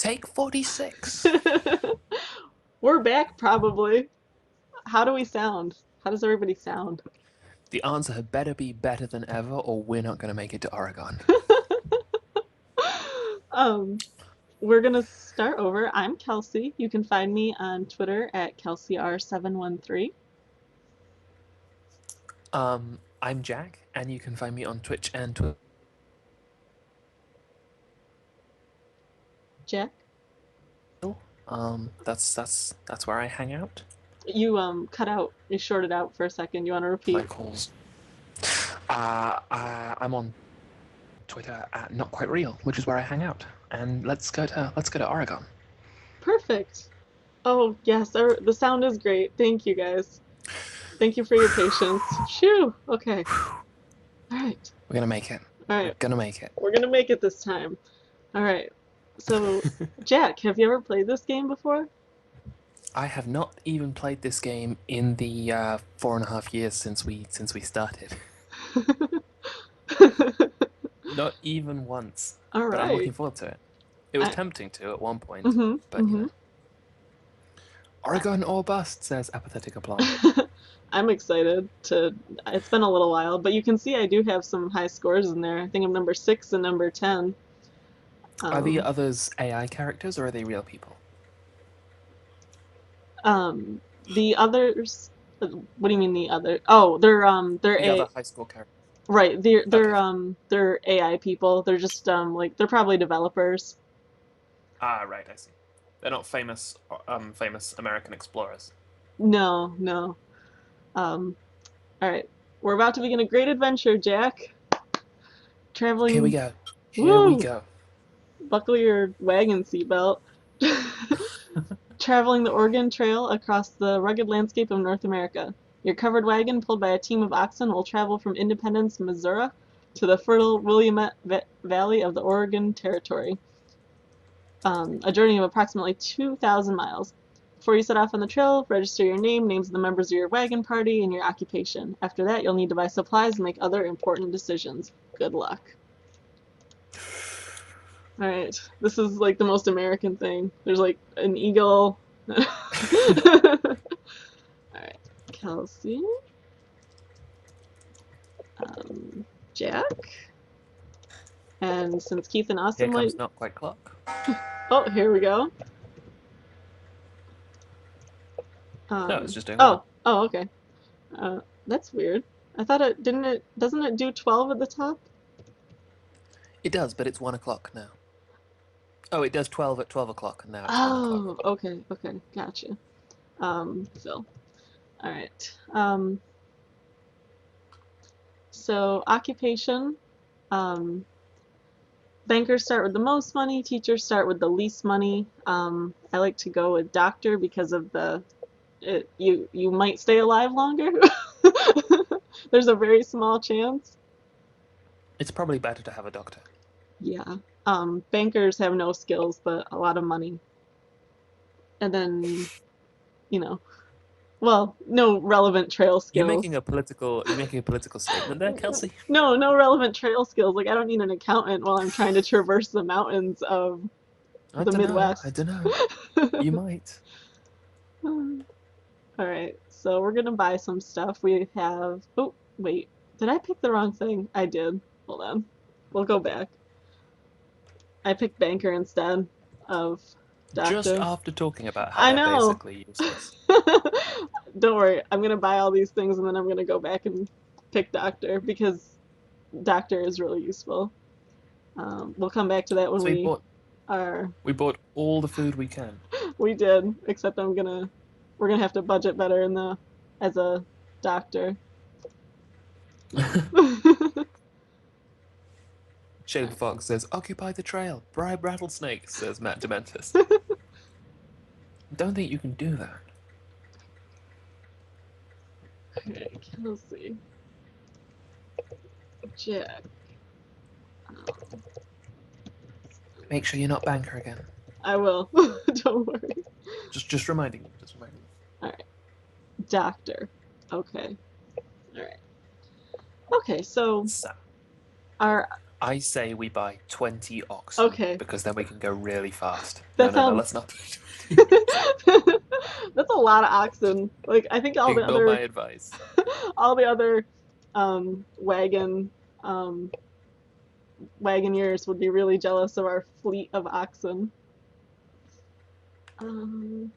Take 46. We're back, probably. How do we sound? How does everybody sound? The answer had better be better than ever, or we're not going to make it to Oregon. um, we're gonna start over. I'm Kelsey. You can find me on Twitter at KelseyR713. I'm Jack, and you can find me on Twitch and Twitter. Jack, That's where I hang out. you cut out. You shorted out for a second. You want to My repeat? calls. I'm on Twitter at Not Quite Real, which is where I hang out. And let's go to Oregon. Perfect. Oh yes, the sound is great. Thank you guys. Thank you for your patience. Phew. Okay. All right. We're gonna make it. All We're right. gonna make it. We're gonna make it this time. All right. So, Jack, have you ever played this game before? I have not even played this game in the 4.5 years since we started. Not even once. All But I'm right. looking forward to it. It was I, tempting to at one point, mm-hmm, but mm-hmm. Oregon or bust, says apathetic apply. I'm excited to. It's been a little while, but you can see I do have some high scores in there. I think I'm number 6 and number 10. Are the Um, others AI characters or are they real people? the others. What do you mean the other? Oh, they're The other a high school characters. right. Okay. They're AI people. They're just like they're probably developers. Ah, right, I see. They're not famous American explorers. No, no. Um, all right. We're about to begin a great adventure, Jack. Here we Traveling. go. Here we Woo! go. Buckle your wagon seatbelt. Traveling the Oregon Trail across the rugged landscape of North America. Your covered wagon, pulled by a team of oxen, will travel from Independence, Missouri, to the fertile Willamette Valley of the Oregon Territory. A journey of approximately 2,000 miles. Before you set off on the trail, register your name, names of the members of your wagon party, and your occupation. After that, you'll need to buy supplies and make other important decisions. Good luck. All right, this is like the most American thing. There's like an eagle. All right, Kelsey, Jack, and since Keith and Here Austin might. comes not quite clock. Oh, here we go. No, it's just doing one. Oh, okay. That's weird. I thought it didn't it doesn't it do 12 at the top? It does, but it's 1 o'clock now. Oh, it does 12 at 12 o'clock, and now it's 1 o'clock. Oh, okay, okay, gotcha. Phil. All right. So occupation. Um, Bankers start with the most money. Teachers start with the least money. I like to go with doctor because of you might stay alive longer. There's a very small chance. It's probably better to have a doctor. Yeah. Bankers have no skills but a lot of money. And then, you know, well, no relevant trail You're making skills. a political statement there, Kelsey. No, no relevant trail skills. Like I don't need an accountant while I'm trying to traverse the mountains of I the don't know. I Midwest. don't know. You might. All right, so we're gonna buy some stuff. We have. Oh, wait. Did I pick the wrong thing? I did. Hold on. We'll go back. I picked banker instead of Just doctor. after talking about how I they're know. basically useless. Don't worry. I'm gonna buy all these things and then I'm gonna go back and pick doctor because doctor is really useful. We'll come back to that when So we we bought are. we bought all the food we can. We did, except we're gonna have to budget better in the as a doctor. Shade Fox says, "Occupy the trail, bribe rattlesnakes," says Matt Dementis. Don't think you can do that. Okay, Kelsey, Jack. Make sure you're not banker again. I will. Don't worry. Just reminding you. Just reminding you. All right, doctor. Okay. All right. Okay, so So, our I say we buy 20 oxen Okay, because then we can go really fast. No, that no, no, sounds. let's not. That's a lot of oxen. Like I think Ignore my advice. all the other wagon um, wagoners would be really jealous of our fleet of oxen. Um,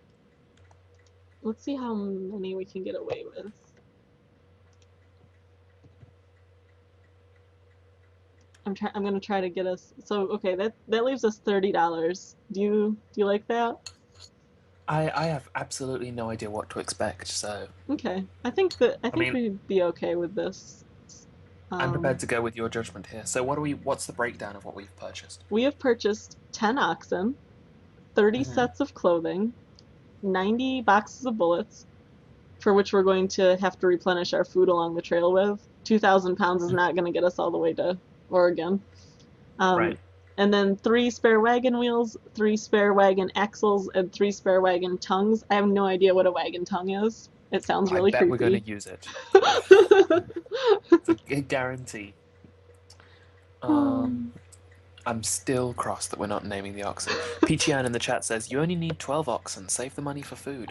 let's see how many we can get away with. I'm gonna try to get us. So okay, that leaves us $30. Do you like that? I have absolutely no idea what to expect, so Okay, I I think mean, we'd be okay with this. I'm prepared Um, to go with your judgment here. So what's the breakdown of what we've purchased? we have purchased 10 oxen, 30 Hmm. sets of clothing, 90 boxes of bullets, for which we're going to have to replenish our food along the trail with. 2,000 pounds is not going to get us all the way to Oregon. Um, Right. and then 3 spare wagon wheels, 3 spare wagon axles, and 3 spare wagon tongues. I have no idea what a wagon tongue is. It sounds I really bet we're going to creepy. use it. It's a guarantee. Um, um, I'm still cross that we're not naming the oxen. Peachy Ann in the chat says you only need 12 oxen. Save the money for food.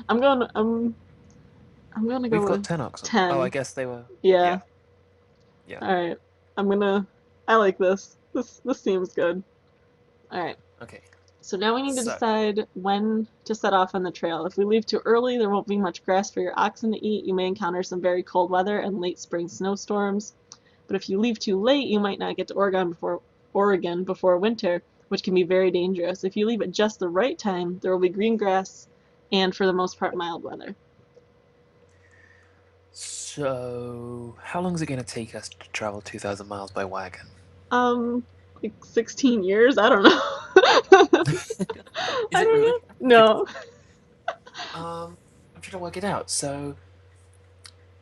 I'm going. I'm going to We've go got with 10 oxen. Oh, I 10. guess they were. Yeah. Yeah, yeah. All right. I'm gonna. I like this. This seems good. All right. Okay. So now we need to So, decide when to set off on the trail. If we leave too early, there won't be much grass for your oxen to eat. You may encounter some very cold weather and late spring snowstorms. But if you leave too late, you might not get to Oregon before winter, which can be very dangerous. If you leave at just the right time, there will be green grass and for the most part mild weather. how long is it going to take us to travel 2,000 miles by wagon? Um, like 16 years? I don't know. Is I it don't really? know. No. I'm trying to work it out. So,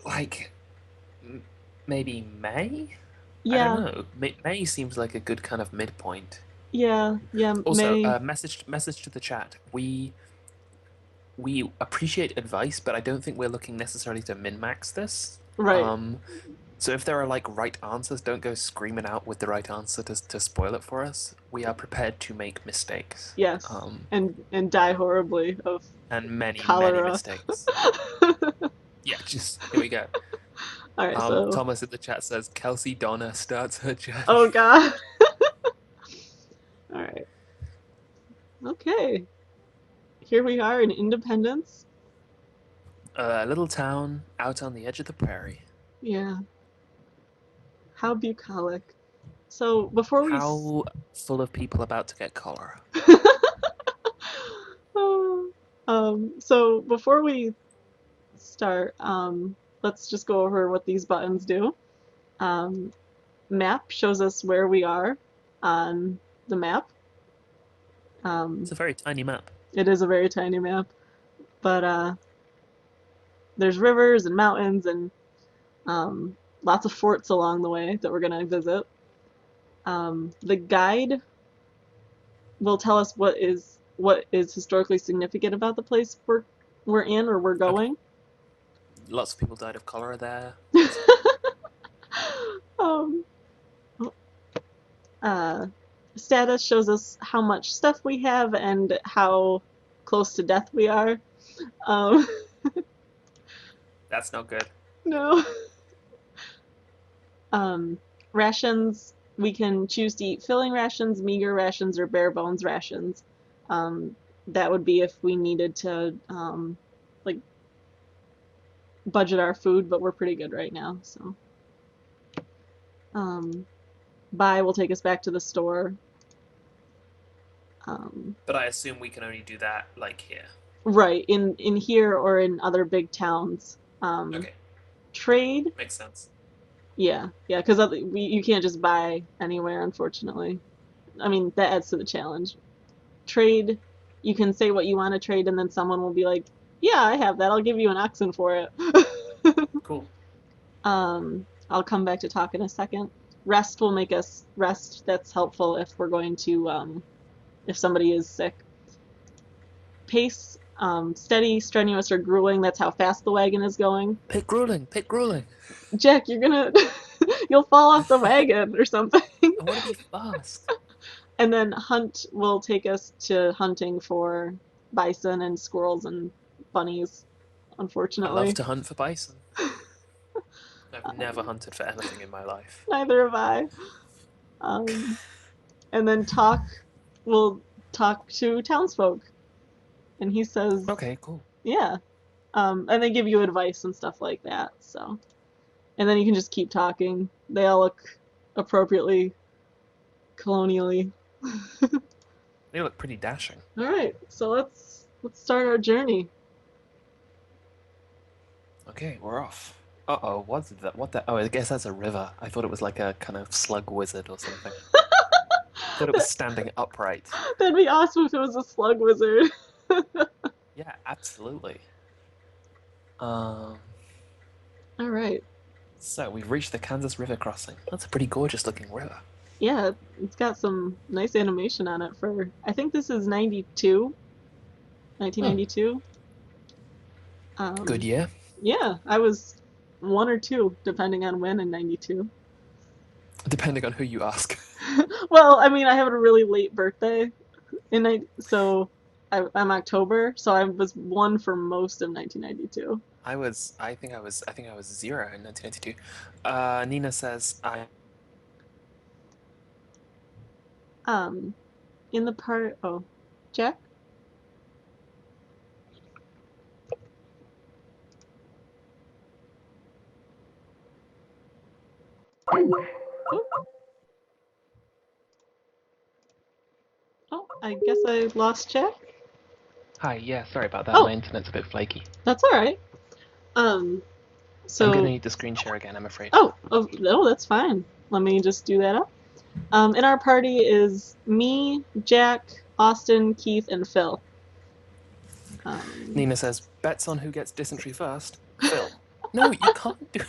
like, maybe May? I don't Yeah, know. May seems like a good kind of midpoint. yeah, Also, May. message to the chat. We appreciate advice, but I don't think we're looking necessarily to min-max this. Right. Um, so if there are like right answers, don't go screaming out with the right answer to spoil it for us. We are prepared to make mistakes. Yes. Um, And die horribly of and many, many cholera. mistakes. Yeah, just here we go. All right, so. Thomas in the chat says Kelsey Donna starts her journey. Oh God. All right. Okay. Here we are in Independence. A little town out on the edge of the prairie. Yeah. How bucolic. So before we. How full of people about to get cholera. So before we start, let's just go over what these buttons do. Um, map shows us where we are on the map. It's a very tiny map. It is a very tiny map, but there's rivers and mountains and lots of forts along the way that we're gonna visit. The guide will tell us what is historically significant about the place we're in or we're Okay. going. Lots of people died of cholera there. um, uh, status shows us how much stuff we have and how close to death we are. Um, That's not good. no. Rations, we can choose to eat filling rations, meager rations, or bare bones rations. That would be if we needed to like budget our food, but we're pretty good right now. So buy will take us back to the store. But I assume we can only do that like here. Right, in here or in other big towns. Okay, Trade, makes sense. yeah, because you can't just buy anywhere, unfortunately. I mean, that adds to the challenge. Trade, you can say what you want to trade, and then someone will be like, "Yeah, I have that. I'll give you an oxen for it." Cool. I'll come back to talk in a second. Rest will make us rest. That's helpful if we're going to, if somebody is sick. Pace, steady, strenuous, or grueling. That's how fast the wagon is going. Pick grueling. Pick grueling. Jack, you're gonna, you'll fall off the wagon or something. I want to be fast. And then Hunt will take us to hunting for bison and squirrels and bunnies, I love unfortunately. to hunt for bison. I've never hunted for anything in my life. Neither have I. Um, and then we'll talk to townsfolk. And he says, Okay, cool. yeah. And they give you advice and stuff like that. So, and then you can just keep talking. They all look appropriately colonially. They look pretty dashing. All right, so let's start our journey. Okay, we're off. Uh-oh, what's that? What the? Oh, I guess that's a river. I thought it was like a kind of slug wizard or something. Thought it was standing upright. That'd be awesome if it was a slug wizard. Yeah, absolutely. Um, All right. so we've reached the Kansas River crossing. That's a pretty gorgeous looking river. Yeah, it's got some nice animation on it for, I think this is 92, Hmm, 1992. good Um, year. yeah, I was one or two, depending on when in 92. Depending on who you ask. Well, I mean, I have a really late birthday, so I'm October, so I was one for most of 1992. I think I was 0 in 1992. Nina says Um, in the part, oh, Jack? Oh, oh, I guess I lost Jack. hi, yeah, sorry about that. My Oh, internet's a bit flaky. that's all right. Um, I'm gonna so, need the screen share again, I'm afraid. oh, no, that's fine. Let me just do that up. In our party is me, Jack, Austin, Keith, and Phil. Um, Nina says, bets on who gets dysentery first. Phil. No, you can't do.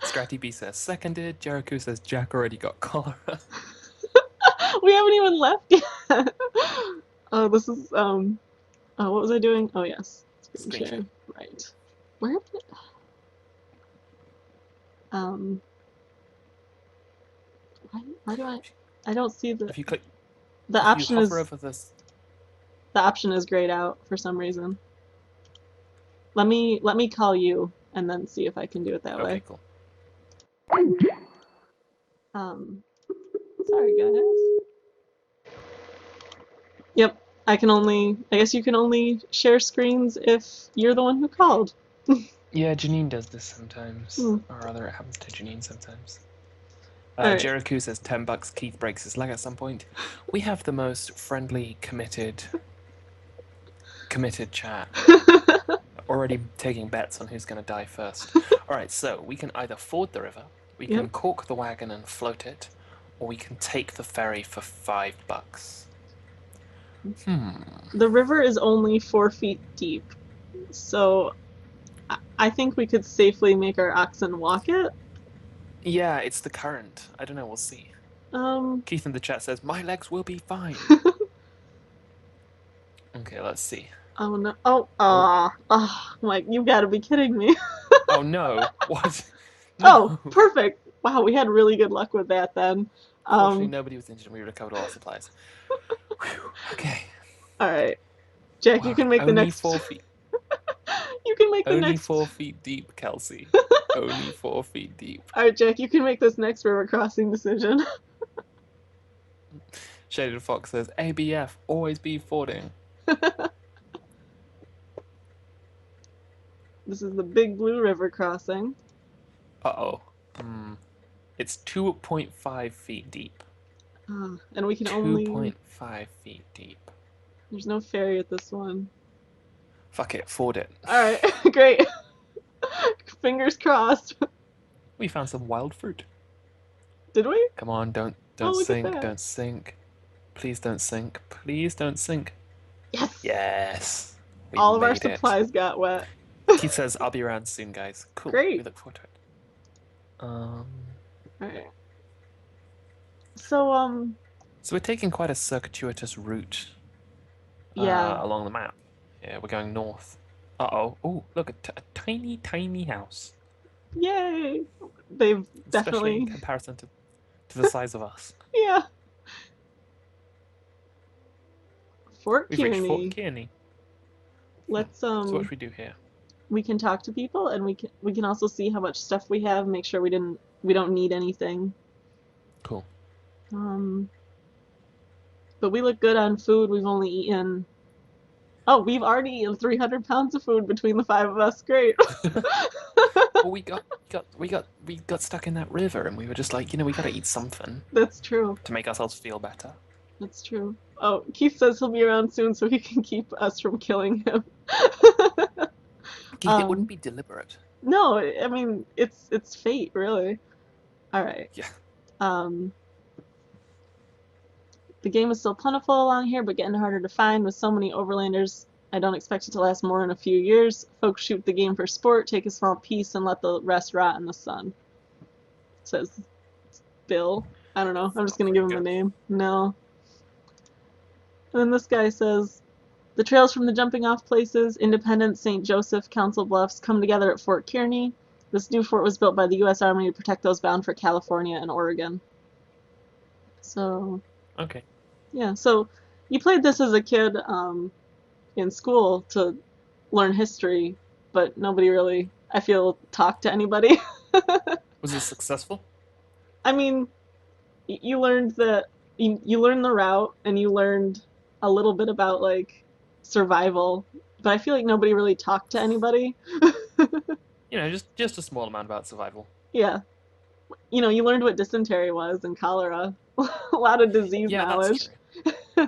Scratty B says, seconded. Jericho says, Jack already got cholera. we haven't even left yet. Oh, this is oh, what was I doing? Oh yes, screen Screen share. share. Right. Where? Um, why do I don't see If you click, the if you option hover is over this. the option is grayed out for some reason. Let me call you and then see if I can do it that Okay, way. cool. Um, sorry guys. Yep, I guess you can only share screens if you're the one who called. Yeah, Janine does this sometimes. Hmm. Or rather, it happens to Janine sometimes. All right. Jericho says $10. Keith breaks his leg at some point. We have the most friendly, committed chat. Already taking bets on who's going to die first. Alright, so we can either ford the river, we Yep. can cork the wagon and float it, or we can take the ferry for $5. The river is only 4 feet deep, so I think we could safely make our oxen walk it. Yeah, it's the current. I don't know, we'll see. Um, Keith in the chat says, my legs will be fine. Okay, let's see. oh no. Oh, Oh, Mike, you gotta be kidding me. oh no. What? Oh, No. perfect. Wow, we had really good luck with that then. Fortunately, Um, nobody was injured and we recovered all our supplies. Whew, okay. all right. Jack, you Wow, can make the only next 4 feet. you can make the Only next 4 feet deep, Kelsey. Only 4 feet deep. All right, Jack, you can make this next river crossing decision. Shaded Fox says, ABF, always be fording. This is the Big Blue River crossing. Uh-oh. It's 2.5 feet deep. And we can only 2.5 feet deep. there's no ferry at this one. Fuck it, ford it. All right, great. Fingers crossed. We found some wild fruit. Did we? Come on, don't Oh, look at sink, that. don't sink. Please don't sink. Please don't sink. Yes. Yes. We All of our made it. supplies got wet. Keith says, I'll be around soon, guys. Cool. Great. We look forward to it. All right. So So we're taking quite a circuitous route yeah. along the map. Yeah, we're going north. Uh-oh. Oh, look, a tiny, tiny house. Yay. They've Especially in definitely comparison to to the size of us. Yeah. Fort We've reached Fort Kearney. Kearney. Let's So what should we do here? we can talk to people, and we can also see how much stuff we have, make sure we don't need anything. Cool. Um but we look good on food. We've only eaten Oh, we've already eaten 300 pounds of food between the five of us. Great. Well, we got stuck in that river, and we were just like, we got to eat something That's true. to make ourselves feel better. That's true. Oh, Keith says he'll be around soon so he can keep us from killing him. Keith, it wouldn't um, be deliberate. no, I mean it's fate, really. All right. Yeah. Um, the game is still plentiful along here, but getting harder to find with so many overlanders. I don't expect it to last more than a few years. Folks shoot the game for sport, take a small piece, and let the rest rot in the sun. Says Bill. I don't know. I'm just gonna give him a name. No. And then this guy says, the trails from the jumping off places, Independence, St. Joseph, Council Bluffs, come together at Fort Kearney. This new fort was built by the U.S. Army to protect those bound for California and Oregon. So, Okay. yeah. So you played this as a kid in school to learn history, but nobody really, I feel, talked to anybody. Was it successful? I mean, you learned that you learned the route and you learned a little bit about like survival, but I feel like nobody really talked to anybody. Just a small amount about survival. Yeah, you learned what dysentery was and cholera. A lot of disease Yeah, that's knowledge. true.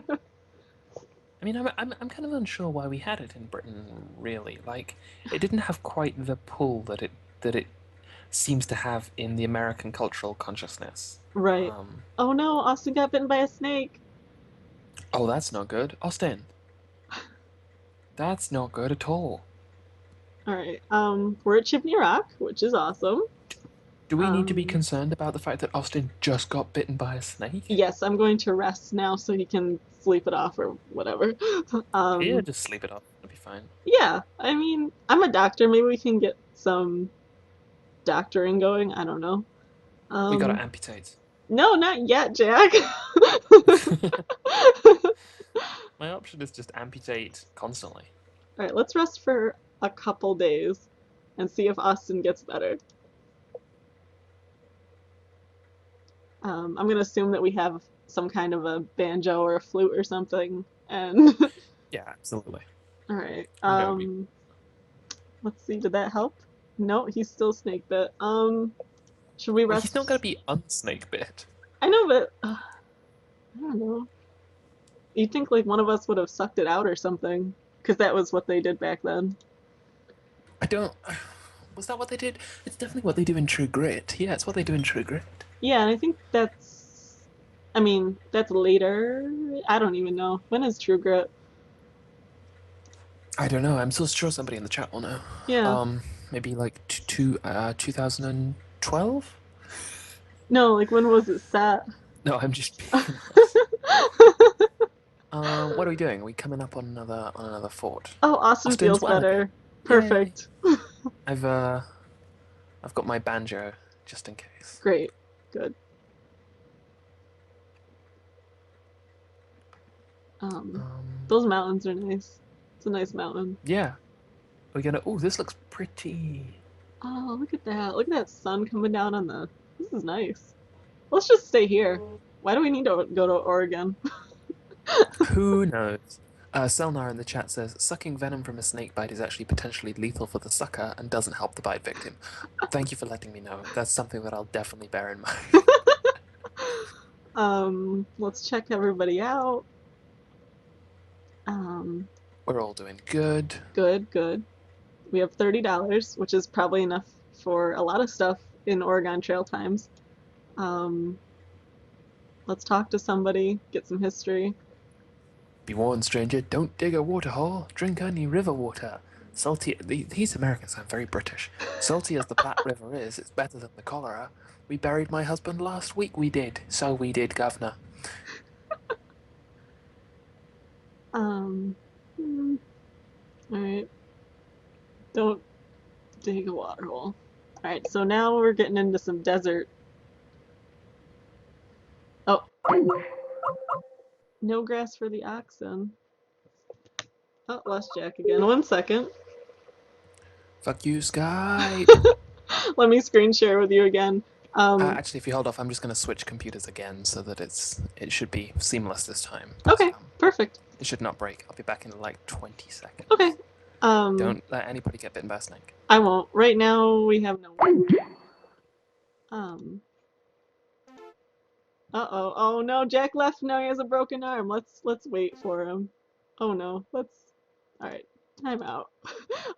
I mean, I'm kind of unsure why we had it in Britain, really. Like, it didn't have quite the pull that it seems to have in the American cultural consciousness. Right. Um, Oh no, Austin got bitten by a snake. oh, that's not good. Austin, that's not good at all. All right. We're at Chimney Rock, which is awesome. Do we need to be Um, concerned about the fact that Austin just got bitten by a snake? yes, I'm going to rest now so he can sleep it off or whatever. Yeah, Um, just sleep it off. It'll be fine. yeah, I mean, I'm a doctor. Maybe we can get some doctoring going. I don't know. We gotta Um, amputate. no, not yet, Jack. My option is just amputate constantly. All right, let's rest for a couple days and see if Austin gets better. I'm gonna assume that we have some kind of a banjo or a flute or something. And Yeah, absolutely. all right, That would be. let's see. Did that help? No, he's still snake bit. Should we Well, he's not gonna rest? be unsnake bit. I know, but I don't know. You'd think like one of us would have sucked it out or something, because that was what they did back then. I don't. Was that what they did? It's definitely what they do in True Grit. Yeah, it's what they do in True Grit. Yeah, and I think that's, I mean, that's later. I don't even know. When is True Grit? I don't know. I'm so sure somebody in the chat will know. Yeah. Maybe like 2012. No, like when was it set? No, I'm just being. What are we doing? Are we coming up on another fort? Oh, Austin Austin's feels well again. better. Yay! Perfect. I've uh, I've got my banjo just in case. Great. Good. Um, Um, those mountains are nice. It's a nice mountain. yeah. We're gonna. Oh, this looks pretty. Oh, look at that. Look at that sun coming down on the. This is nice. Let's just stay here. Why do we need to go to Oregon? Who knows? Selnar in the chat says sucking venom from a snake bite is actually potentially lethal for the sucker and doesn't help the bite victim. Thank you for letting me know. That's something that I'll definitely bear in mind. Let's check everybody out. Um, We're all doing good. good, good. We have $30, which is probably enough for a lot of stuff in Oregon Trail times. Um, let's talk to somebody, get some history. Be warned, stranger, don't dig a waterhole. Drink only river water. Salty. These Americans sound very British. Salty as the Platte River is, it's better than the cholera. We buried my husband last week, we did. So we did, governor. Um, alright. Don't dig a water hole. Alright, so now we're getting into some desert No grass for the oxen. Oh, lost Jack again. 1 second. Fuck you, Skype. Let me screen share with you again. Actually, if you hold off, I'm just going to switch computers again so that it should be seamless this time. Okay, perfect. It should not break. I'll be back in like 20 seconds. Okay. Don't let anybody get bitten by a snake. I won't. Right now we have no one. Uh-oh. Oh no, Jack left. Now he has a broken arm. Let's wait for him. Oh no. All right. Time out.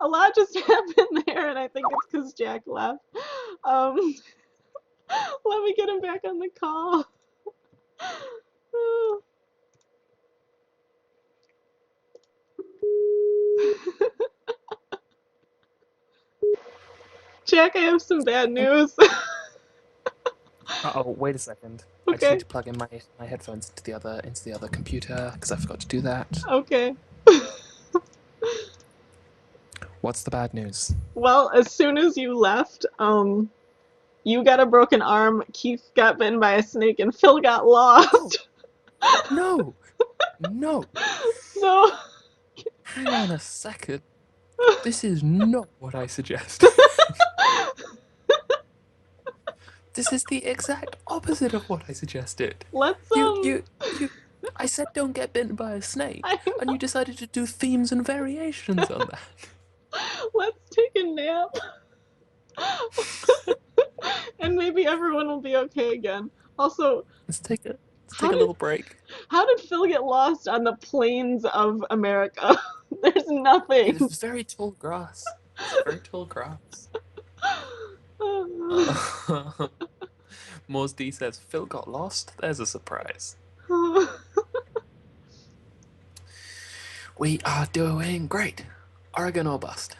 A lot just happened there, and I think it's because Jack left. Let me get him back on the call. Jack, I have some bad news. Uh-oh, wait a second. I just Okay. need to plug in my headphones into the other computer because I forgot to do that. Okay. What's the bad news? Well, as soon as you left, you got a broken arm, Keith got bitten by a snake, and Phil got lost. No! No! No. Hang on a second. This is not what I suggested. This is the exact opposite of what I suggested. Let's I said don't get bitten by a snake, I and you decided to do themes and variations on that. let's take a nap. And maybe everyone will be okay again. Also, Let's take a little break. how did Phil get lost on the plains of America? There's nothing. It was very tall grass. It's very tall grass. Moors D says Phil got lost. There's a surprise. We are doing great. Oregon or bust.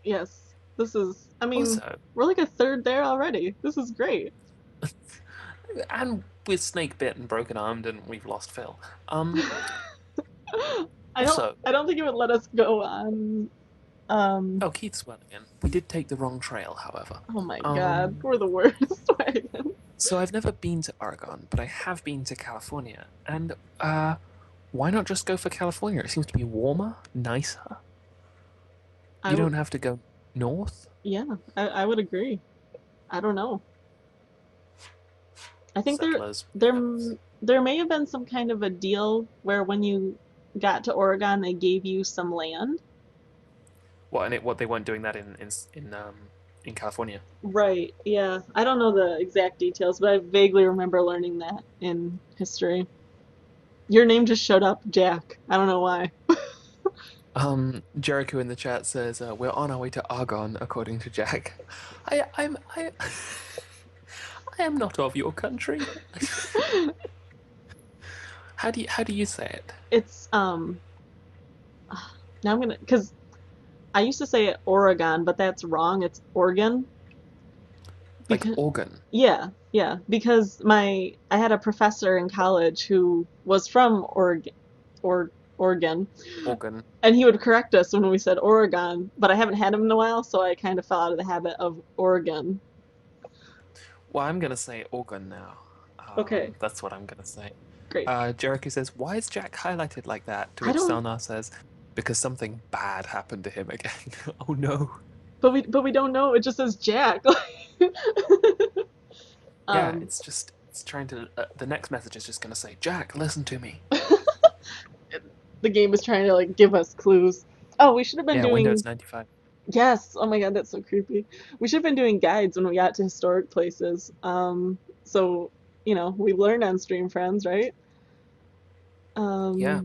Yes, this is. I mean, Also, we're like a third there already. This is great. and with snake bit and broken armed, and we've lost Phil. I don't think it would let us go on. Oh, Keith's well again. We did take the wrong trail, however. Oh my god, we're the worst. So I've never been to Oregon, but I have been to California, and why not just go for California? It seems to be warmer, nicer. You don't have to go north. Yeah, I would agree. I don't know. I think there may have been some kind of a deal where when you got to Oregon, they gave you some land. What they weren't doing that in California. Right. Yeah. I don't know the exact details, but I vaguely remember learning that in history. Your name just showed up, Jack. I don't know why. Jericho in the chat says we're on our way to Argonne, according to Jack. I am not of your country. How do you say it? It's now I'm gonna because I used to say it Oregon, but that's wrong. It's Oregon. Like organ. Yeah, because I had a professor in college who was from Oregon, and he would correct us when we said Oregon, but I haven't had him in a while, so I kind of fell out of the habit of Oregon. Well, I'm gonna say organ now. Okay. That's what I'm gonna say. Great. Jericho says, "Why is Jack highlighted like that?" To which Selnar says, "Because something bad happened to him again." Oh no. But we don't know. It just says Jack. Yeah, it's trying to. The next message is just gonna say, "Jack, listen to me." The game is trying to like give us clues. Oh, we should have been doing Windows 95. Yes. Oh my god, that's so creepy. We should have been doing guides when we got to historic places. So we learn on Stream Friends, right? Yeah.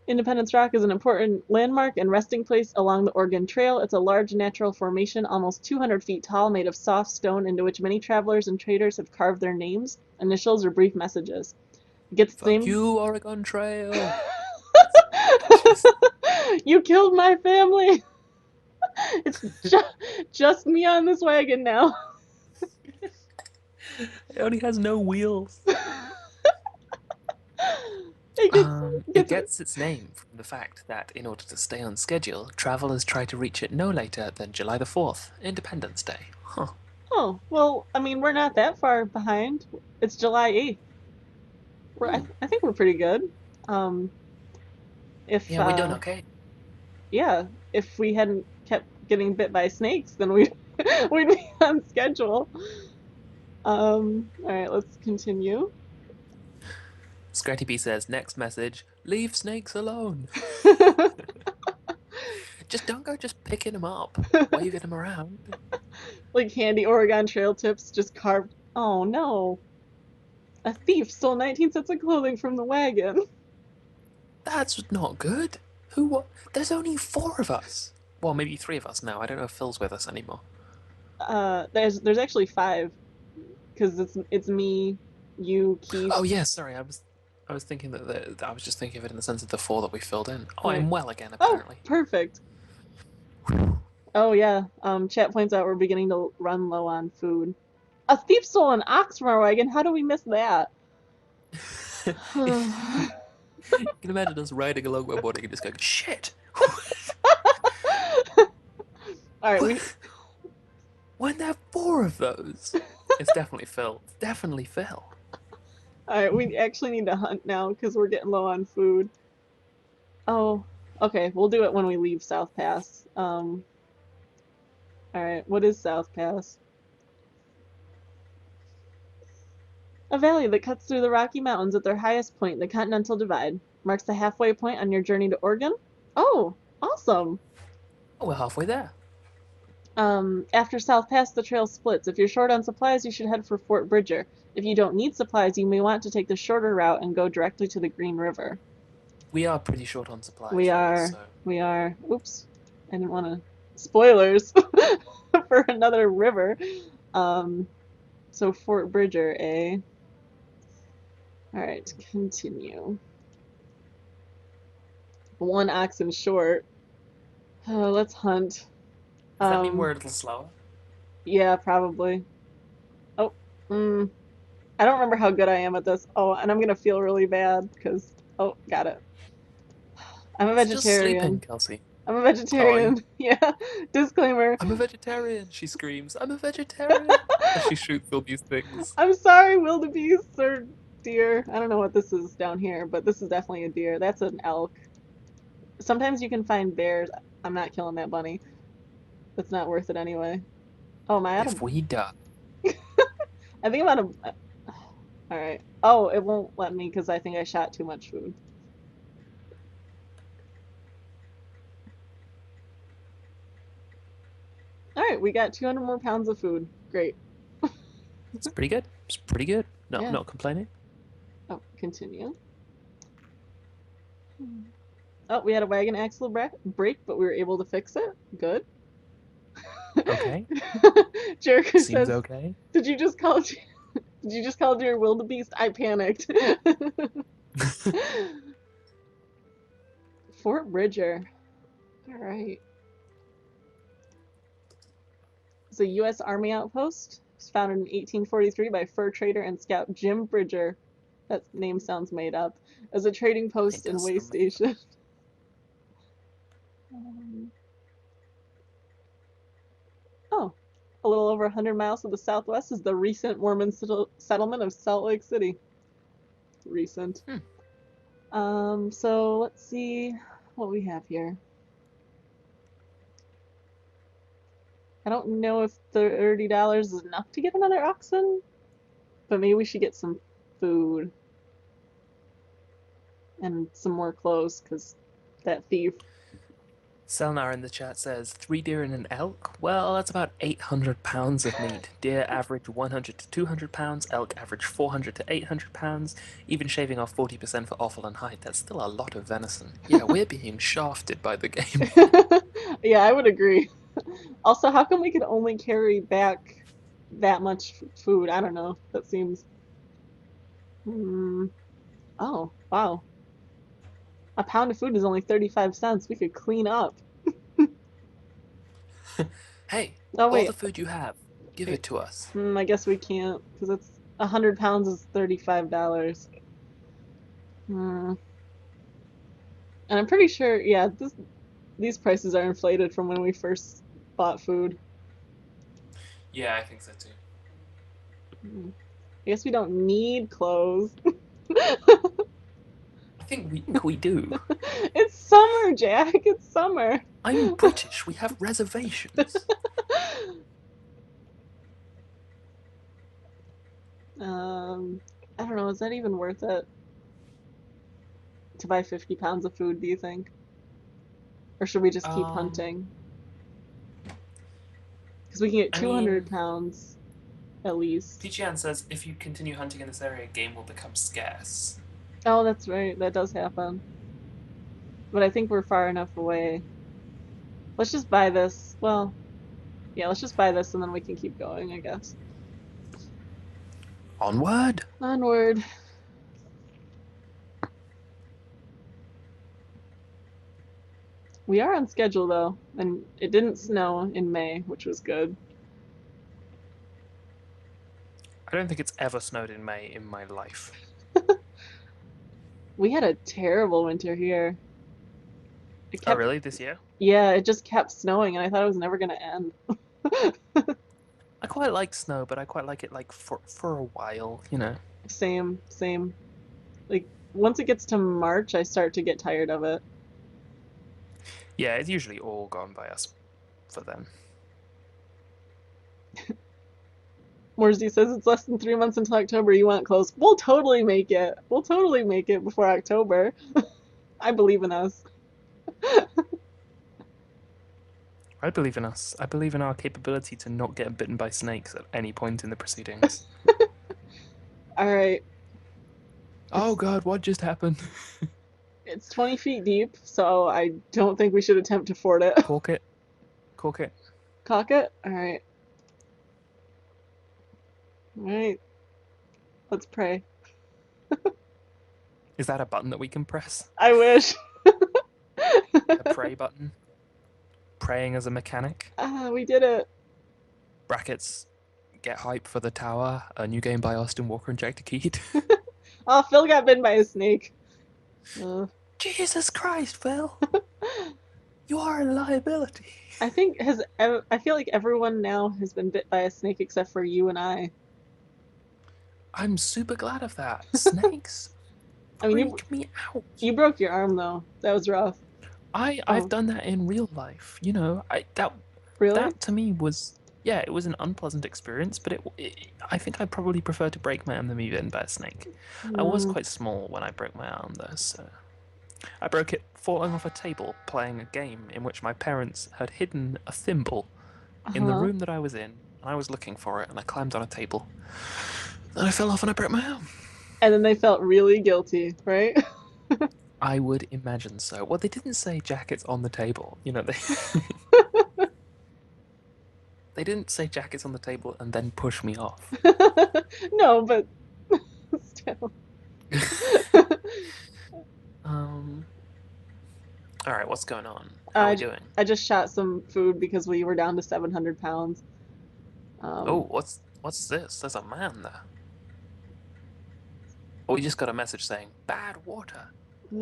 Independence Rock is an important landmark and resting place along the Oregon Trail. It's a large natural formation, almost 200 feet tall, made of soft stone into which many travelers and traders have carved their names, initials, or brief messages. It gets its name. Fuck you, Oregon Trail. You killed my family. It's just me on this wagon now. It only has no wheels. It gets its name from the fact that in order to stay on schedule, travelers try to reach it no later than July the 4th, Independence Day. Huh. Oh, well, I mean, we're not that far behind. It's July 8th. Hmm. I think we're pretty good. Um, if Yeah, we're doing okay. yeah, if we hadn't kept getting bit by snakes, then we'd we'd be on schedule. All right, let's continue. Scratty B says, next message, leave snakes alone. Just don't go just picking them up, waving them around. Like handy Oregon Trail tips just carved. Oh no, a thief stole 19 sets of clothing from the wagon. That's not good. Who what? There's only four of us. Well, maybe three of us now. I don't know if Phil's with us anymore. There's actually five because it's me, you, Keith. Oh yeah, sorry. I was thinking I was just thinking of it in the sense of the four that we filled in. Oh, Right. I'm well again, Oh, apparently. perfect. Oh yeah. Chat points out we're beginning to run low on food. A thief stole an ox from our wagon. How do we miss that? You can imagine us riding along one morning and just going, shit! All right, we Why there four of those? It's definitely Phil. It's definitely Phil. all right, we actually need to hunt now because we're getting low on food. Oh, okay, we'll do it when we leave South Pass. All right, what is South Pass? A valley that cuts through the Rocky Mountains at their highest point, the Continental Divide. Marks the halfway point on your journey to Oregon. Oh, awesome. Oh, we're halfway there. After South Pass, the trail splits. If you're short on supplies, you should head for Fort Bridger. If you don't need supplies, you may want to take the shorter route and go directly to the Green River. We are pretty short on We supplies, really, are, so. we are, oops, I didn't want to, spoilers for another river. Um, so Fort Bridger, eh? All right, continue. One oxen short. Let's hunt. Does that mean Um, we're a little slower? yeah, probably. Oh, I don't remember how good I am at this. Oh, and I'm gonna feel really bad because, oh, got it. I'm a It's just sleeping, vegetarian. Kelsey. I'm a Oh, are you? vegetarian. Yeah, disclaimer. I'm a vegetarian, she screams. I'm a vegetarian. As she shoots all these things. I'm sorry, wildebeest or deer. I don't know what this is down here, but this is definitely a deer. That's an elk. Sometimes you can find bears. I'm not killing that bunny. That's not worth it anyway. Oh, am I out of? If we die. I think I'm out of. All right. Oh, it won't let me because I think I shot too much food. All right, we got 200 more pounds of food. Great. It's pretty good. It's pretty good. No, Yeah. not complaining. Oh, continue. Oh, we had a wagon axle break, but we were able to fix it. Good. Okay. Jericho Seems says, okay. "Did you just call? Did you just call deer wildebeest?" I panicked. Fort Bridger. All right. It's a U.S. Army outpost. It was founded in 1843 by fur trader and scout Jim Bridger. That name sounds made up. As a trading It post and does way sound made up. station. Um, oh, a little over 100 miles to the southwest is the recent Mormon settlement of Salt Lake City. Recent. Hmm. So let's see what we have here. I don't know if $30 is enough to get another oxen, but maybe we should get some food and some more clothes because that thief. Selnar in the chat says 3 deer and an elk. Well, that's about 800 pounds of meat. Deer average 100 to 200 pounds, elk average 400 to 800 pounds. Even shaving off 40% for offal and hide, that's still a lot of venison. Yeah, we're being shafted by the game. Yeah, I would agree. Also, how come we could only carry back that much food? I don't know. That seems. Hmm. Oh, wow. A pound of food is only 35 cents. We could clean up. Hey, Oh, all wait. the food you have, give Wait. it to us. I guess we can't because it's 100 pounds is $35. Hmm. And I'm pretty sure, yeah, these prices are inflated from when we first bought food. Yeah, I think so too. I guess we don't need clothes. I think we do. It's summer, Jack. It's summer. I'm British. We have reservations. I don't know. Is that even worth it to buy 50 pounds of food, do you think? Or should we just keep Um, hunting? Because we can get I 200 mean, pounds at least. PGN says if you continue hunting in this area, game will become scarce. Oh, that's right. That does happen. But I think we're far enough away. Let's just buy this. Well, yeah, let's just buy this and then we can keep going, I guess. Onward. Onward. We are on schedule though, and it didn't snow in May, which was good. I don't think it's ever snowed in May in my life. We had a terrible winter here. It Oh, kept, really? This year? yeah, it just kept snowing, and I thought it was never gonna end. I quite like snow, but I quite like it like for a while, you know. Same, same. Like, once it gets to March, I start to get tired of it. Yeah, it's usually all gone by us for them. Morsey says it's less than 3 months until October. You want close? We'll totally make it. We'll totally make it before October. I believe in us. I believe in us. I believe in our capability to not get bitten by snakes at any point in the proceedings. All right. Oh It's God, what just happened? it's 20 feet deep, so I don't think we should attempt to ford it. Cork it. Cork it. Cock it? All right. All right. Let's pray. Is that a button that we can press? I wish. A pray button? Praying as a mechanic? Ah, we did it. Brackets. Get hype for the tower. A new game by Austin Walker and Jack Keat. Oh, Phil got bitten by a snake. Jesus Christ, Phil! You are a liability. I think I feel like everyone now has been bit by a snake except for you and I. I'm super glad of that. Snakes I mean, freak me out. you broke your arm though. That was rough. I've Oh, done that in real life. You know, really? that to me was, yeah, it was an unpleasant experience, but I think I probably prefer to break my arm than be bitten by a snake. I was Mm, quite small when I broke my arm though, so I broke it falling off a table playing a game in which my parents had hidden a thimble in the uh-huh. room that I was in, and I was looking for it, and I climbed on a table, and I fell off and I broke my arm. And then they felt really guilty, right? I would imagine so. Well, they didn't say jackets on the table. You know, they didn't say jackets on the table and then push me off. No, but still. Um. All right, what's going on? How are I, we j- doing? I just shot some food because we were down to 700 pounds. Oh, Um, what's this? There's a man there. Oh, we just got a message saying bad water.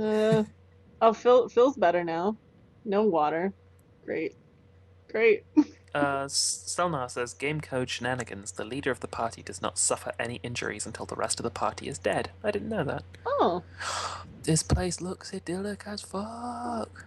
uh, oh, Phil's better now. No water. Great. Great. Stelnar says game code shenanigans. The leader of the party does not suffer any injuries until the rest of the party is dead. I didn't know that. Oh, This place looks idyllic as fuck.